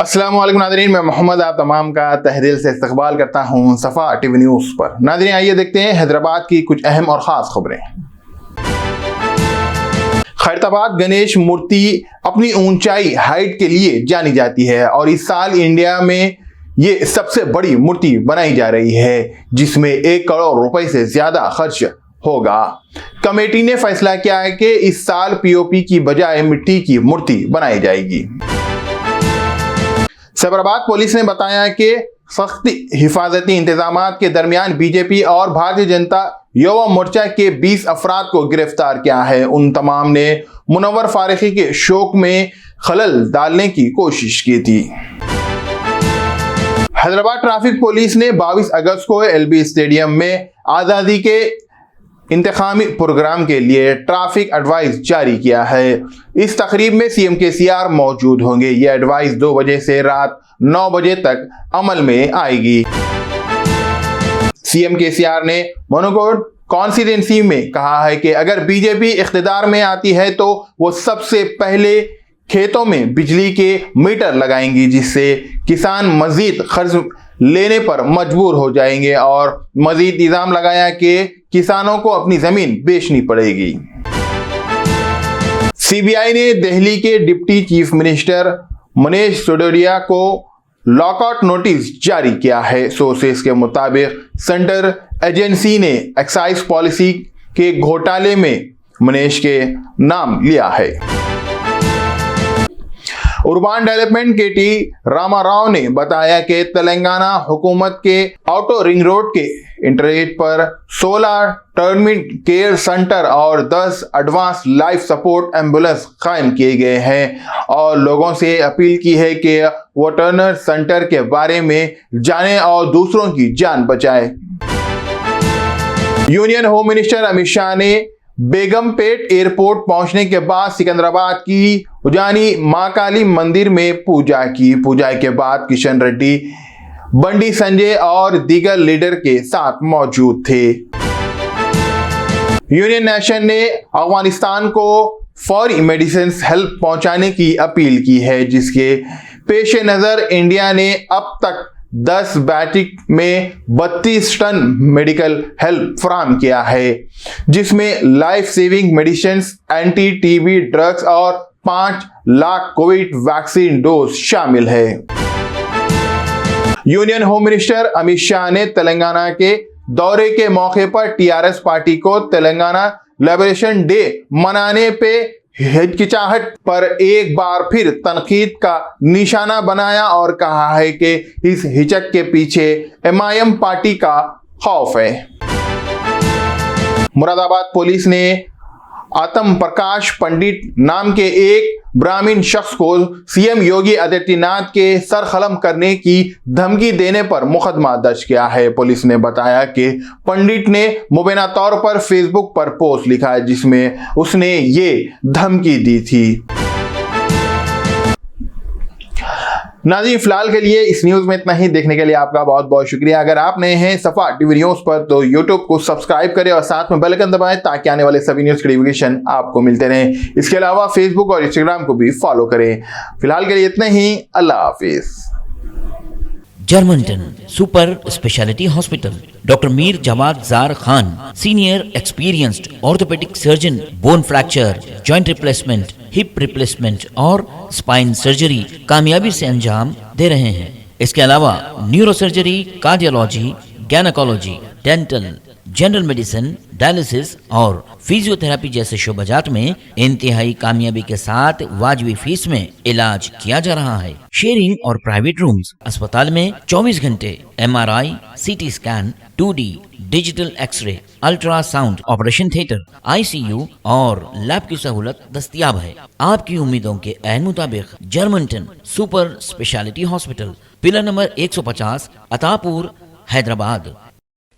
अस्सलाम वालेकुम नाज़रीन, मैं मोहम्मद आप तमाम का तहदिल से इस्तकबाल करता हूँ सफ़ा टीवी न्यूज़ पर। नाज़रीन आइए देखते हैं हैदराबाद की कुछ अहम और ख़ास खबरें। खैरताबाद गणेश मूर्ति अपनी ऊंचाई हाइट के लिए जानी जाती है और इस साल इंडिया में ये सबसे बड़ी मूर्ति बनाई जा रही है जिसमें 1 करोड़ रुपए से ज़्यादा खर्च होगा। कमेटी ने फैसला किया है कि इस साल पीओपी की बजाय मिट्टी की मूर्ति बनाई जाएगी। सैबराबाद पुलिस ने बताया कि सख्त हिफाजती इंतजामात के दरमियान बीजेपी और भारतीय जनता युवा मोर्चा के 20 अफराद को गिरफ्तार किया है। उन तमाम ने मुनव्वर फारूकी के शौक में खलल डालने की कोशिश की थी। हैदराबाद ट्रैफिक पुलिस ने 22 अगस्त को एलबी स्टेडियम में आज़ादी के इंतखामी प्रोग्राम के लिए ट्रैफिक एडवाइस जारी किया है। इस तकरीब में सीएम केसीआर मौजूद होंगे। यह एडवाइस 2 बजे से रात 9 बजे तक अमल में आएगी। सीएम केसीआर ने मनोकोट कॉन्स्टिट्यूंसी में कहा है कि अगर बीजेपी इख्तिदार में आती है तो वो सबसे पहले खेतों में बिजली के मीटर लगाएंगी जिससे किसान मजीद कर्ज लेने पर मजबूर हो जाएंगे और मजीद इल्जाम लगाया कि किसानों को अपनी जमीन बेचनी पड़ेगी। सीबीआई ने दिल्ली के deputy chief minister Manish Sisodia को लॉकआउट नोटिस जारी किया है। सोर्सेस के मुताबिक सेंट्रल एजेंसी ने एक्साइज पॉलिसी के घोटाले में मनीष के नाम लिया है। अर्बन डेवलपमेंट के टी रामाराव ने बताया कि तेलंगाना हुकूमत के आउटर रिंग रोड के इंटरनेट पर 16 टर्मिट केयर सेंटर और 10 एडवांस लाइफ सपोर्ट एम्बुलेंस कायम किए गए हैं और लोगों से अपील की है कि वो टर्नर सेंटर के बारे में जानें और दूसरों की जान बचाएं। Union home minister Amit Shah ने बेगमपेट एयरपोर्ट पहुंचने के बाद सिकंदराबाद की उजानी मां काली मंदिर में पूजा की। पूजा के बाद किशन रेड्डी, बंडी संजय और दीगर लीडर के साथ मौजूद थे। यूनियन नेशन ने अफगानिस्तान को फौरी मेडिसिन हेल्प पहुंचाने की अपील की है जिसके पेश नजर इंडिया ने अब तक 10 बैटिक में 32 टन मेडिकल हेल्प फराहम किया है जिसमें life saving medicine, anti TB drugs और 5 लाख कोविड वैक्सीन डोज शामिल है। Union home minister Amit Shah ने तेलंगाना के दौरे के मौके पर टीआरएस पार्टी को तेलंगाना लिबरेशन डे मनाने पे हिचकिचाहट पर एक बार फिर तनकीद का निशाना बनाया और कहा है कि इस हिचक के पीछे एमआईएम पार्टी का खौफ है। मुरादाबाद पुलिस ने आत्म प्रकाश पंडित नाम के एक ब्राह्मण शख्स को सीएम योगी आदित्यनाथ के सरखलम करने की धमकी देने पर मुकदमा दर्ज किया है। पुलिस ने बताया कि पंडित ने मुबैना तौर पर फेसबुक पर पोस्ट लिखा है जिसमें उसने ये धमकी दी थी। नाज़रीन फिलहाल के लिए इस न्यूज़ में इतना ही। देखने के लिए आपका बहुत बहुत शुक्रिया। अगर आप नए हैं सफ़ा टीवी न्यूज़ पर तो यूट्यूब को सब्सक्राइब करें और साथ में बेल आइकन दबाएं ताकि आने वाले सभी न्यूज़ के नोटिफिकेशन आपको मिलते रहें। इसके अलावा फेसबुक और इंस्टाग्राम को भी फॉलो करें। फिलहाल के लिए इतना ही। अल्लाह हाफिज। Germanten super speciality hospital, doctor Mir Jawad Zar Khan, senior experienced orthopaedic surgeon, bone fracture, joint replacement, hip replacement और स्पाइन सर्जरी कामयाबी से अंजाम दे रहे हैं। इसके अलावा neuro surgery, cardiology, gynaecology, dental, general medicine, dialysis और फिजियोथेरेपी जैसे शोबाजात में इंतहाई कामयाबी के साथ वाजबी फीस में इलाज किया जा रहा है। शेयरिंग और प्राइवेट रूम्स। अस्पताल में 24 घंटे MRI, CT scan, 2D digital X-ray, ultrasound, operation theatre, ICU और लैब की सहूलत दस्तयाब है। आपकी उम्मीदों के ऐन मुताबिक Germanten super speciality hospital, pillar number 150, Attapur, Hyderabad.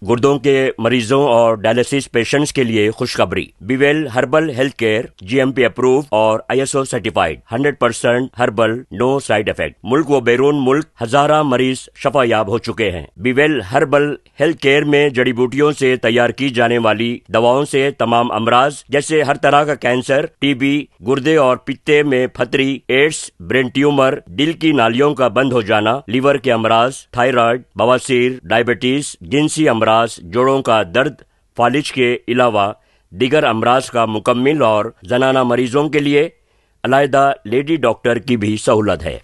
गुर्दों के मरीजों और डायलिसिस पेशेंट्स के लिए खुशखबरी। Bewell herbal health care GMP approve और ISO certified, 100% herbal, no side effect. मुल्क व बैरून मुल्क हजारा मरीज शफायाब हो चुके हैं। बीवेल हर्बल हेल्थ केयर में जड़ी बूटियों से तैयार की जाने वाली दवाओं से तमाम अमराज जैसे हर तरह का कैंसर, TB, गुर्दे और पित्ते में फतरी, एड्स, ब्रेन ट्यूमर, दिल की नालियों का बंद हो जाना, लीवर के अमराज, थायराइड, बवासीर, डायबिटीज, जिनसी अमराज, जोड़ों का दर्द, फालिज के अलावा दीगर अमराज का मुकम्मिल और जनाना मरीजों के लिए अलहदा लेडी डॉक्टर की भी सहूलत है।